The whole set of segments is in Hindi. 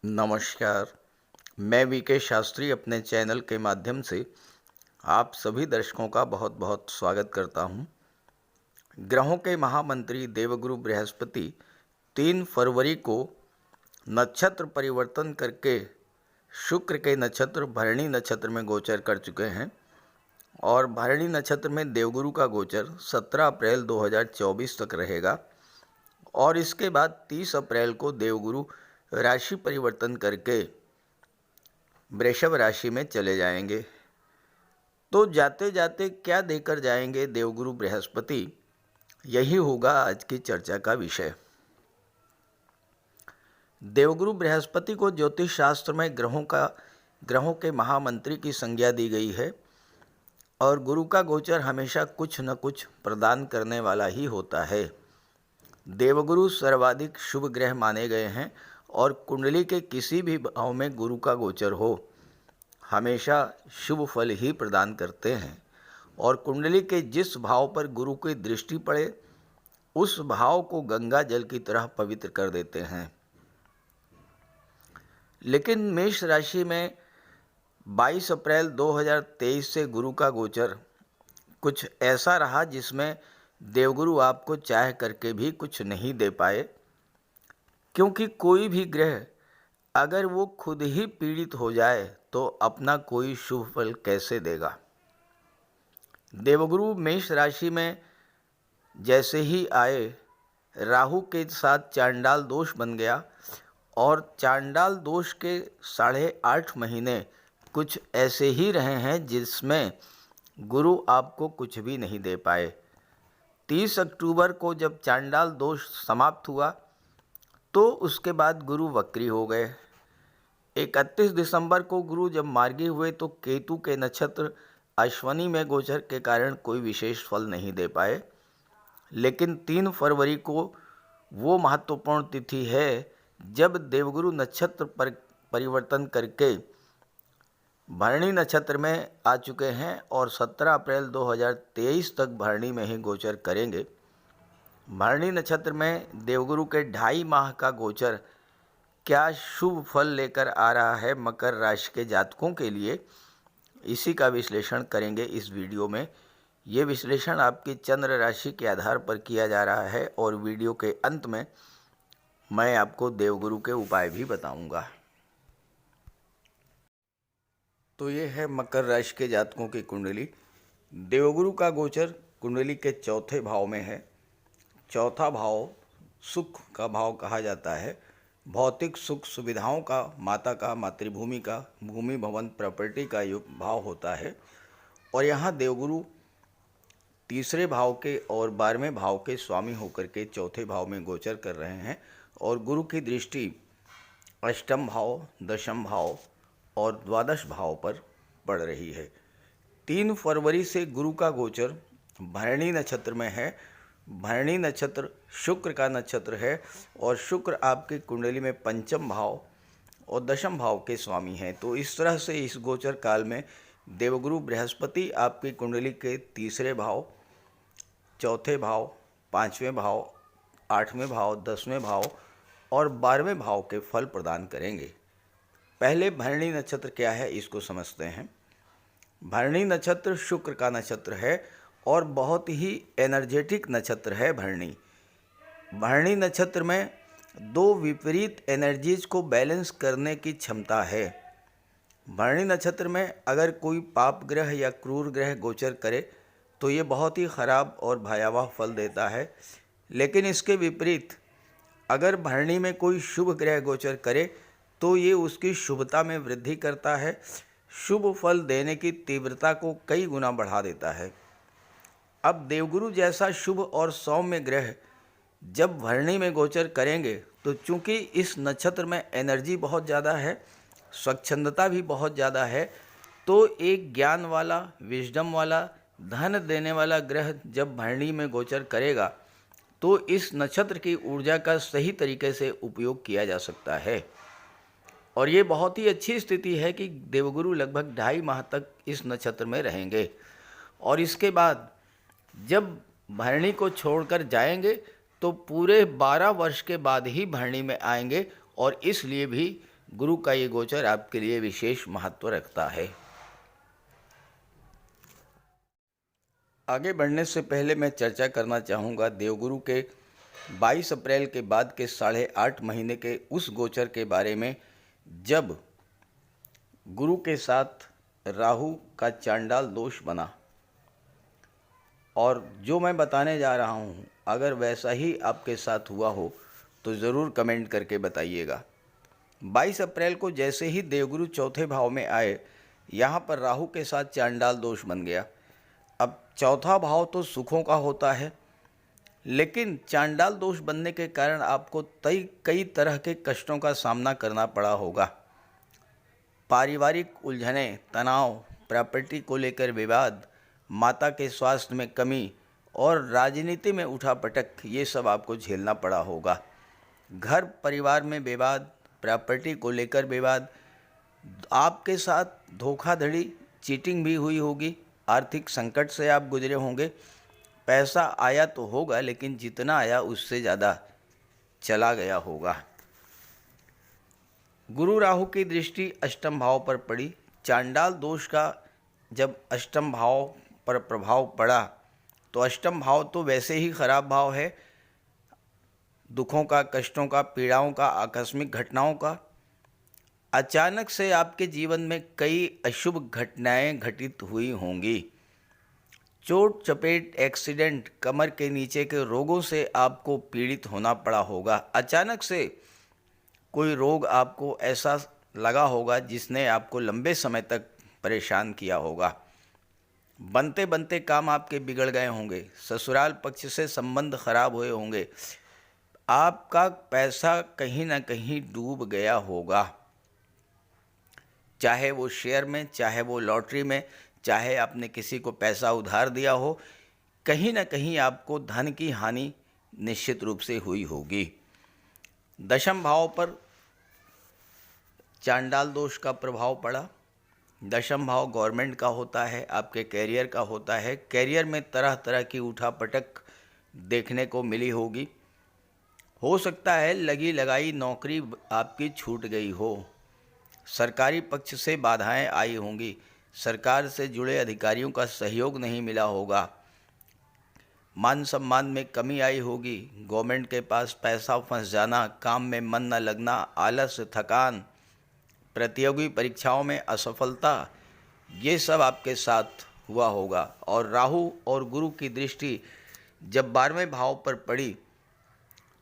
नमस्कार। मैं वीके शास्त्री अपने चैनल के माध्यम से आप सभी दर्शकों का बहुत बहुत स्वागत करता हूं। ग्रहों के महामंत्री देवगुरु बृहस्पति 3 फरवरी को नक्षत्र परिवर्तन करके शुक्र के नक्षत्र भरणी नक्षत्र में गोचर कर चुके हैं और भरणी नक्षत्र में देवगुरु का गोचर 17 अप्रैल 2024 तक रहेगा और इसके बाद 30 अप्रैल को देवगुरु राशि परिवर्तन करके वृषभ राशि में चले जाएंगे। तो जाते जाते क्या देकर जाएंगे देवगुरु बृहस्पति, यही होगा आज की चर्चा का विषय। देवगुरु बृहस्पति को ज्योतिष शास्त्र में ग्रहों के महामंत्री की संज्ञा दी गई है और गुरु का गोचर हमेशा कुछ न कुछ प्रदान करने वाला ही होता है। देवगुरु सर्वाधिक शुभ ग्रह माने गए हैं और कुंडली के किसी भी भाव में गुरु का गोचर हो हमेशा शुभ फल ही प्रदान करते हैं और कुंडली के जिस भाव पर गुरु की दृष्टि पड़े उस भाव को गंगा जल की तरह पवित्र कर देते हैं। लेकिन मेष राशि में 22 अप्रैल 2023 से गुरु का गोचर कुछ ऐसा रहा जिसमें देवगुरु आपको चाह करके भी कुछ नहीं दे पाए, क्योंकि कोई भी ग्रह अगर वो खुद ही पीड़ित हो जाए तो अपना कोई शुभ फल कैसे देगा। देवगुरु मेष राशि में जैसे ही आए राहु के साथ चांडाल दोष बन गया और चांडाल दोष के 8.5 महीने कुछ ऐसे ही रहे हैं जिसमें गुरु आपको कुछ भी नहीं दे पाए। 30 अक्टूबर को जब चांडाल दोष समाप्त हुआ तो उसके बाद गुरु वक्री हो गए। 31 दिसंबर को गुरु जब मार्गी हुए तो केतु के नक्षत्र अश्वनी में गोचर के कारण कोई विशेष फल नहीं दे पाए। लेकिन 3 फरवरी को वो महत्वपूर्ण तिथि है जब देवगुरु नक्षत्र पर परिवर्तन करके भरणी नक्षत्र में आ चुके हैं और 17 अप्रैल 2023 तक भरणी में ही गोचर करेंगे। भरणी नक्षत्र में देवगुरु के 2.5 माह का गोचर क्या शुभ फल लेकर आ रहा है मकर राशि के जातकों के लिए, इसी का विश्लेषण करेंगे इस वीडियो में। ये विश्लेषण आपकी चंद्र राशि के आधार पर किया जा रहा है और वीडियो के अंत में मैं आपको देवगुरु के उपाय भी बताऊंगा। तो ये है मकर राशि के जातकों की कुंडली। देवगुरु का गोचर कुंडली के चौथे भाव में है। चौथा भाव सुख का भाव कहा जाता है। भौतिक सुख सुविधाओं का, माता का, मातृभूमि का, भूमि भवन प्रॉपर्टी का भाव होता है और यहाँ देवगुरु तीसरे भाव के और 12वें भाव के स्वामी होकर के चौथे भाव में गोचर कर रहे हैं और गुरु की दृष्टि अष्टम भाव, दशम भाव और द्वादश भाव पर पड़ रही है। 3 फरवरी से गुरु का गोचर भरणी नक्षत्र में है। भरणी नक्षत्र शुक्र का नक्षत्र है और शुक्र आपकी कुंडली में पंचम भाव और दशम भाव के स्वामी हैं। तो इस तरह से इस गोचर काल में देवगुरु बृहस्पति आपकी कुंडली के तीसरे भाव, चौथे भाव, 5वें भाव, 8वें भाव, 10वें भाव और 12वें भाव के फल प्रदान करेंगे। पहले भरणी नक्षत्र क्या है इसको समझते हैं। भरणी नक्षत्र शुक्र का नक्षत्र है और बहुत ही एनर्जेटिक नक्षत्र है भरणी। भरणी नक्षत्र में 2 विपरीत एनर्जीज को बैलेंस करने की क्षमता है। भरणी नक्षत्र में अगर कोई पाप ग्रह या क्रूर ग्रह गोचर करे तो ये बहुत ही खराब और भयावह फल देता है। लेकिन इसके विपरीत अगर भरणी में कोई शुभ ग्रह गोचर करे तो ये उसकी शुभता में वृद्धि करता है, शुभ फल देने की तीव्रता को कई गुना बढ़ा देता है। अब देवगुरु जैसा शुभ और सौम्य ग्रह जब भरणी में गोचर करेंगे तो चूंकि इस नक्षत्र में एनर्जी बहुत ज़्यादा है, स्वच्छंदता भी बहुत ज़्यादा है, तो एक ज्ञान वाला, विजडम वाला, धन देने वाला ग्रह जब भरणी में गोचर करेगा तो इस नक्षत्र की ऊर्जा का सही तरीके से उपयोग किया जा सकता है। और ये बहुत ही अच्छी स्थिति है कि देवगुरु लगभग 2.5 माह तक इस नक्षत्र में रहेंगे और इसके बाद जब भरणी को छोड़कर जाएंगे तो पूरे 12 वर्ष के बाद ही भरणी में आएंगे और इसलिए भी गुरु का ये गोचर आपके लिए विशेष महत्व रखता है। आगे बढ़ने से पहले मैं चर्चा करना चाहूँगा देवगुरु के 22 अप्रैल के बाद के 8.5 महीने के उस गोचर के बारे में, जब गुरु के साथ राहु का चांडाल दोष बना। और जो मैं बताने जा रहा हूँ, अगर वैसा ही आपके साथ हुआ हो तो ज़रूर कमेंट करके बताइएगा। 22 अप्रैल को जैसे ही देवगुरु चौथे भाव में आए, यहाँ पर राहु के साथ चांडाल दोष बन गया। अब चौथा भाव तो सुखों का होता है, लेकिन चांडाल दोष बनने के कारण आपको कई तरह के कष्टों का सामना करना पड़ा होगा। पारिवारिक उलझने, तनाव, प्रॉपर्टी को लेकर विवाद, माता के स्वास्थ्य में कमी और राजनीति में उठापटक, ये सब आपको झेलना पड़ा होगा। घर परिवार में विवाद, प्रॉपर्टी को लेकर विवाद, आपके साथ धोखाधड़ी, चीटिंग भी हुई होगी। आर्थिक संकट से आप गुजरे होंगे। पैसा आया तो होगा, लेकिन जितना आया उससे ज़्यादा चला गया होगा। गुरु राहु की दृष्टि अष्टम भाव पर पड़ी। चांडाल दोष का जब अष्टम भाव पर प्रभाव पड़ा तो अष्टम भाव तो वैसे ही खराब भाव है, दुखों का, कष्टों का, पीड़ाओं का, आकस्मिक घटनाओं का। अचानक से आपके जीवन में कई अशुभ घटनाएं घटित हुई होंगी। चोट चपेट, एक्सीडेंट, कमर के नीचे के रोगों से आपको पीड़ित होना पड़ा होगा। अचानक से कोई रोग आपको ऐसा लगा होगा जिसने आपको लंबे समय तक परेशान किया होगा। बनते बनते काम आपके बिगड़ गए होंगे। ससुराल पक्ष से संबंध खराब हुए होंगे। आपका पैसा कहीं ना कहीं डूब गया होगा, चाहे वो शेयर में, चाहे वो लॉटरी में, चाहे आपने किसी को पैसा उधार दिया हो। कहीं ना कहीं आपको धन की हानि निश्चित रूप से हुई होगी। दशम भाव पर चांडाल दोष का प्रभाव पड़ा। दशम भाव गवर्नमेंट का होता है, आपके कैरियर का होता है। कैरियर में तरह तरह की उठापटक देखने को मिली होगी। हो सकता है लगी लगाई नौकरी आपकी छूट गई हो। सरकारी पक्ष से बाधाएं आई होंगी। सरकार से जुड़े अधिकारियों का सहयोग नहीं मिला होगा। मान सम्मान में कमी आई होगी। गवर्नमेंट के पास पैसा फंस जाना, काम में मन न लगना, आलस, थकान, प्रतियोगी परीक्षाओं में असफलता, ये सब आपके साथ हुआ होगा। और राहु और गुरु की दृष्टि जब 12वें भाव पर पड़ी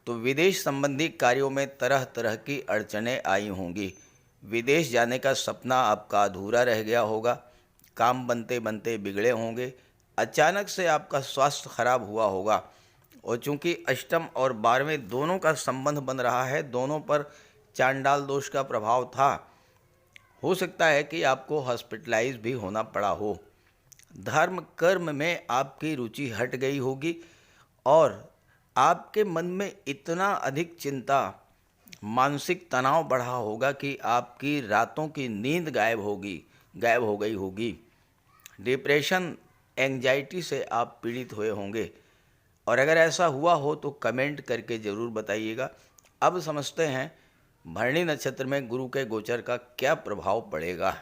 तो विदेश संबंधी कार्यों में तरह तरह की अड़चनें आई होंगी। विदेश जाने का सपना आपका अधूरा रह गया होगा। काम बनते बनते बिगड़े होंगे। अचानक से आपका स्वास्थ्य खराब हुआ होगा। और चूंकि अष्टम और 12वें दोनों का संबंध बन रहा है, दोनों पर चांडाल दोष का प्रभाव था, हो सकता है कि आपको हॉस्पिटलाइज भी होना पड़ा हो। धर्म कर्म में आपकी रुचि हट गई होगी और आपके मन में इतना अधिक चिंता, मानसिक तनाव बढ़ा होगा कि आपकी रातों की नींद गायब हो गई होगी। डिप्रेशन, एंजाइटी से आप पीड़ित हुए होंगे। और अगर ऐसा हुआ हो तो कमेंट करके ज़रूर बताइएगा। अब समझते हैं भरणी नक्षत्र में गुरु के गोचर का क्या प्रभाव पड़ेगा।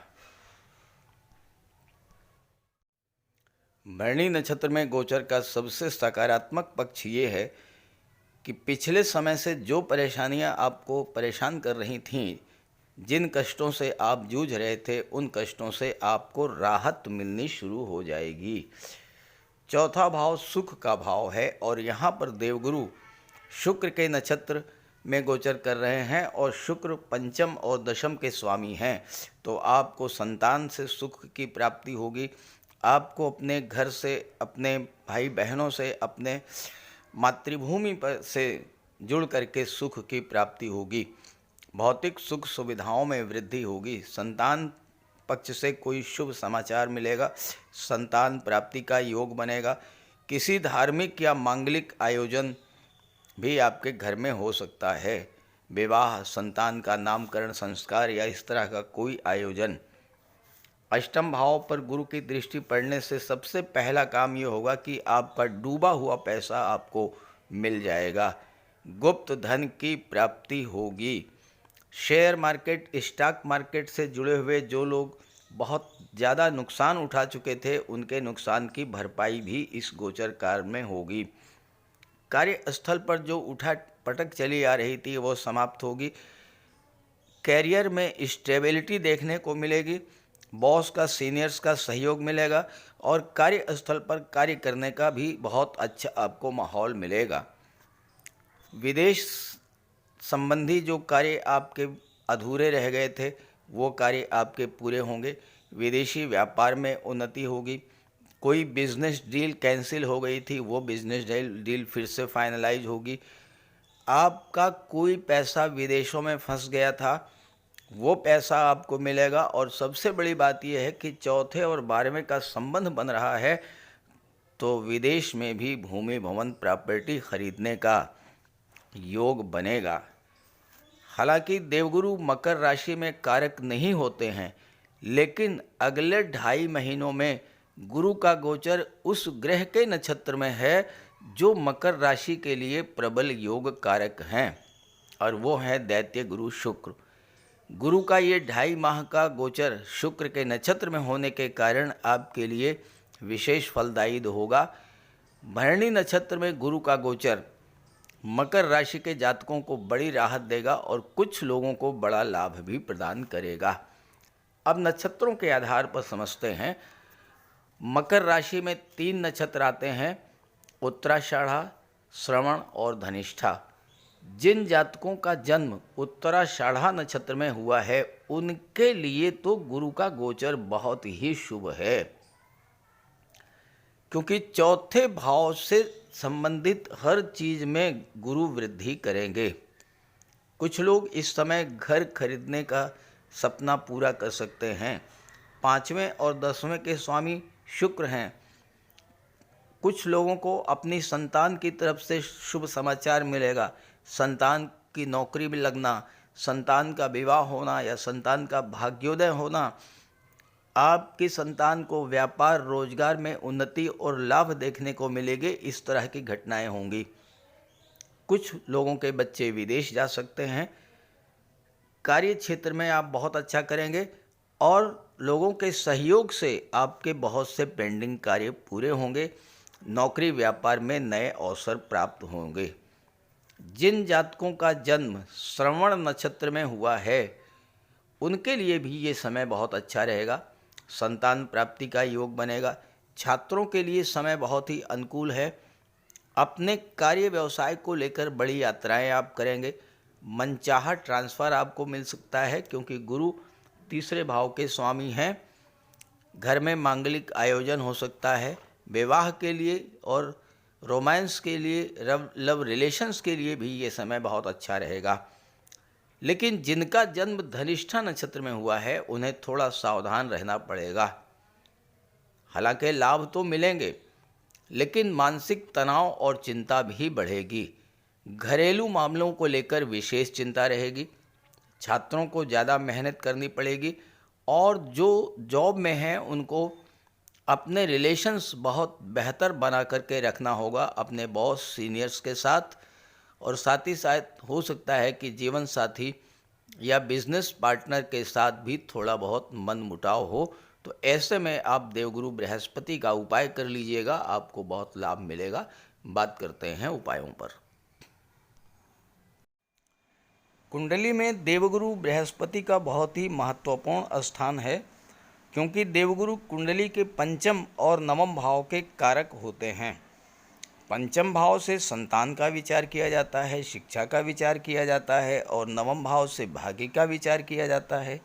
भरणी नक्षत्र में गोचर का सबसे सकारात्मक पक्ष ये है कि पिछले समय से जो परेशानियां आपको परेशान कर रही थीं, जिन कष्टों से आप जूझ रहे थे, उन कष्टों से आपको राहत मिलनी शुरू हो जाएगी। चौथा भाव सुख का भाव है और यहाँ पर देवगुरु शुक्र के नक्षत्र में गोचर कर रहे हैं और शुक्र पंचम और दशम के स्वामी हैं। तो आपको संतान से सुख की प्राप्ति होगी। आपको अपने घर से, अपने भाई बहनों से, अपने मातृभूमि पर से जुड़ करके सुख की प्राप्ति होगी। भौतिक सुख सुविधाओं में वृद्धि होगी। संतान पक्ष से कोई शुभ समाचार मिलेगा। संतान प्राप्ति का योग बनेगा। किसी धार्मिक या मांगलिक आयोजन भी आपके घर में हो सकता है। विवाह, संतान का नामकरण संस्कार या इस तरह का कोई आयोजन। अष्टम भाव पर गुरु की दृष्टि पड़ने से सबसे पहला काम ये होगा कि आपका डूबा हुआ पैसा आपको मिल जाएगा। गुप्त धन की प्राप्ति होगी। शेयर मार्केट, स्टॉक मार्केट से जुड़े हुए जो लोग बहुत ज़्यादा नुकसान उठा चुके थे, उनके नुकसान की भरपाई भी इस गोचर काल में होगी। कार्यस्थल पर जो उठा पटक चली आ रही थी वो समाप्त होगी। कैरियर में स्टेबिलिटी देखने को मिलेगी, बॉस का, सीनियर्स का सहयोग मिलेगा और कार्यस्थल पर कार्य करने का भी बहुत अच्छा आपको माहौल मिलेगा। विदेश संबंधी जो कार्य आपके अधूरे रह गए थे वो कार्य आपके पूरे होंगे। विदेशी व्यापार में उन्नति होगी। कोई बिजनेस डील कैंसिल हो गई थी वो बिजनेस डील फिर से फाइनलाइज होगी। आपका कोई पैसा विदेशों में फंस गया था वो पैसा आपको मिलेगा। और सबसे बड़ी बात यह है कि चौथे और 12वें का संबंध बन रहा है, तो विदेश में भी भूमि भवन प्रॉपर्टी खरीदने का योग बनेगा। हालांकि देवगुरु मकर राशि में कारक नहीं होते हैं, लेकिन अगले 2.5 महीनों में गुरु का गोचर उस ग्रह के नक्षत्र में है जो मकर राशि के लिए प्रबल योग कारक हैं, और वो है दैत्य गुरु शुक्र। गुरु का ये 2.5 माह का गोचर शुक्र के नक्षत्र में होने के कारण आपके लिए विशेष फलदायी होगा। भरणी नक्षत्र में गुरु का गोचर मकर राशि के जातकों को बड़ी राहत देगा और कुछ लोगों को बड़ा लाभ भी प्रदान करेगा। अब नक्षत्रों के आधार पर समझते हैं। मकर राशि में 3 नक्षत्र आते हैं, उत्तराषाढ़ा, श्रवण और धनिष्ठा। जिन जातकों का जन्म उत्तराषाढ़ा नक्षत्र में हुआ है उनके लिए तो गुरु का गोचर बहुत ही शुभ है, क्योंकि चौथे भाव से संबंधित हर चीज़ में गुरु वृद्धि करेंगे। कुछ लोग इस समय घर खरीदने का सपना पूरा कर सकते हैं। 5वें और 10वें के स्वामी शुक्र हैं। कुछ लोगों को अपनी संतान की तरफ से शुभ समाचार मिलेगा। संतान की नौकरी में लगना, संतान का विवाह होना या संतान का भाग्योदय होना, आपकी संतान को व्यापार रोजगार में उन्नति और लाभ देखने को मिलेंगे। इस तरह की घटनाएं होंगी। कुछ लोगों के बच्चे विदेश जा सकते हैं। कार्य क्षेत्र में आप बहुत अच्छा करेंगे और लोगों के सहयोग से आपके बहुत से पेंडिंग कार्य पूरे होंगे। नौकरी व्यापार में नए अवसर प्राप्त होंगे। जिन जातकों का जन्म श्रवण नक्षत्र में हुआ है उनके लिए भी ये समय बहुत अच्छा रहेगा। संतान प्राप्ति का योग बनेगा। छात्रों के लिए समय बहुत ही अनुकूल है। अपने कार्य व्यवसाय को लेकर बड़ी यात्राएं आप करेंगे। मनचाहा ट्रांसफ़र आपको मिल सकता है, क्योंकि गुरु 3रे भाव के स्वामी हैं। घर में मांगलिक आयोजन हो सकता है। विवाह के लिए और रोमांस के लिए, लव रिलेशंस के लिए भी ये समय बहुत अच्छा रहेगा। लेकिन जिनका जन्म धनिष्ठा नक्षत्र में हुआ है उन्हें थोड़ा सावधान रहना पड़ेगा। हालांकि लाभ तो मिलेंगे, लेकिन मानसिक तनाव और चिंता भी बढ़ेगी। घरेलू मामलों को लेकर विशेष चिंता रहेगी। छात्रों को ज़्यादा मेहनत करनी पड़ेगी और जो जॉब में हैं उनको अपने रिलेशंस बहुत बेहतर बना करके रखना होगा अपने बॉस, सीनियर्स के साथ। और साथ ही साथ हो सकता है कि जीवन साथी या बिजनेस पार्टनर के साथ भी थोड़ा बहुत मनमुटाव हो। तो ऐसे में आप देवगुरु बृहस्पति का उपाय कर लीजिएगा, आपको बहुत लाभ मिलेगा। बात करते हैं उपायों पर। कुंडली में देवगुरु बृहस्पति का बहुत ही महत्वपूर्ण स्थान है, क्योंकि देवगुरु कुंडली के 5म और 9म भाव के कारक होते हैं। 5म भाव से संतान का विचार किया जाता है, शिक्षा का विचार किया जाता है, और 9म भाव से भाग्य का विचार किया जाता है।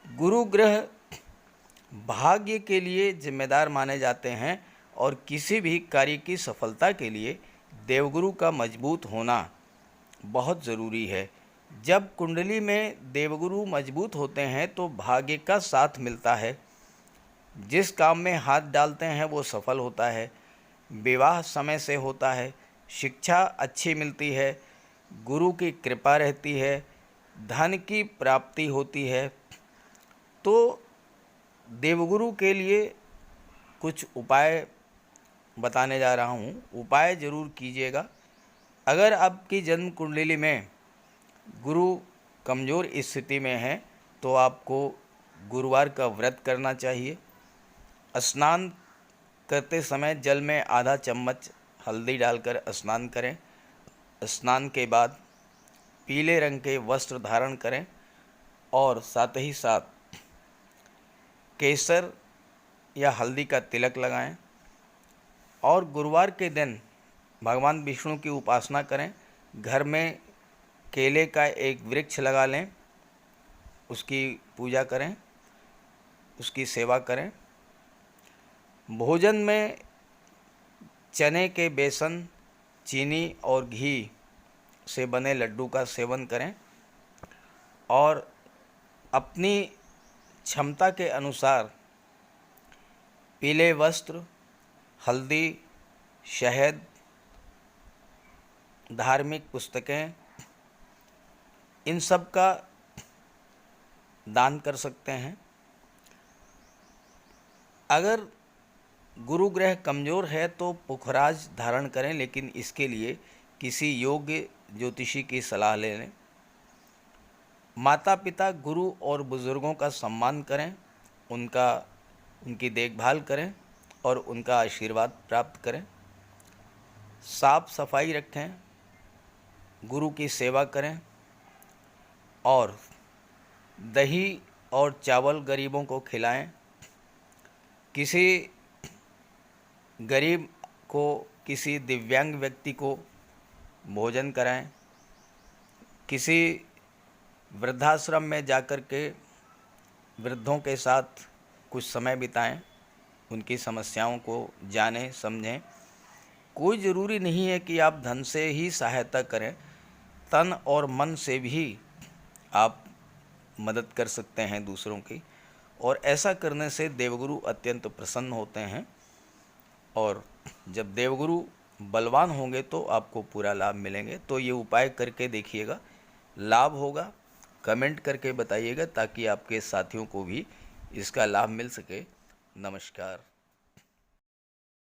गुरु ग्रह भाग्य के लिए जिम्मेदार माने जाते हैं और किसी भी कार्य की सफलता के लिए देवगुरु का मजबूत होना बहुत ज़रूरी है। जब कुंडली में देवगुरु मजबूत होते हैं तो भाग्य का साथ मिलता है। जिस काम में हाथ डालते हैं वो सफल होता है। विवाह समय से होता है। शिक्षा अच्छी मिलती है। गुरु की कृपा रहती है। धन की प्राप्ति होती है। तो देवगुरु के लिए कुछ उपाय बताने जा रहा हूँ। उपाय ज़रूर कीजिएगा। अगर आपकी जन्म कुंडली में गुरु कमज़ोर स्थिति में हैं तो आपको गुरुवार का व्रत करना चाहिए। स्नान करते समय जल में आधा चम्मच हल्दी डालकर स्नान करें। स्नान के बाद पीले रंग के वस्त्र धारण करें और साथ ही साथ केसर या हल्दी का तिलक लगाएं। और गुरुवार के दिन भगवान विष्णु की उपासना करें। घर में केले का एक वृक्ष लगा लें, उसकी पूजा करें, उसकी सेवा करें। भोजन में चने के बेसन, चीनी और घी से बने लड्डू का सेवन करें और अपनी क्षमता के अनुसार पीले वस्त्र, हल्दी, शहद, धार्मिक पुस्तकें, इन सब का दान कर सकते हैं। अगर गुरु ग्रह कमज़ोर है तो पुखराज धारण करें, लेकिन इसके लिए किसी योग्य ज्योतिषी की सलाह ले लें। माता पिता, गुरु और बुज़ुर्गों का सम्मान करें, उनकी देखभाल करें और उनका आशीर्वाद प्राप्त करें। साफ सफाई रखें, गुरु की सेवा करें और दही और चावल गरीबों को खिलाएं। किसी गरीब को, किसी दिव्यांग व्यक्ति को भोजन कराएं। किसी वृद्धाश्रम में जाकर के वृद्धों के साथ कुछ समय बिताएं, उनकी समस्याओं को जानें, समझें। कोई ज़रूरी नहीं है कि आप धन से ही सहायता करें, तन और मन से भी आप मदद कर सकते हैं दूसरों की, और ऐसा करने से देवगुरु अत्यंत प्रसन्न होते हैं। और जब देवगुरु बलवान होंगे तो आपको पूरा लाभ मिलेंगे। तो ये उपाय करके देखिएगा, लाभ होगा। कमेंट करके बताइएगा ताकि आपके साथियों को भी इसका लाभ मिल सके। नमस्कार।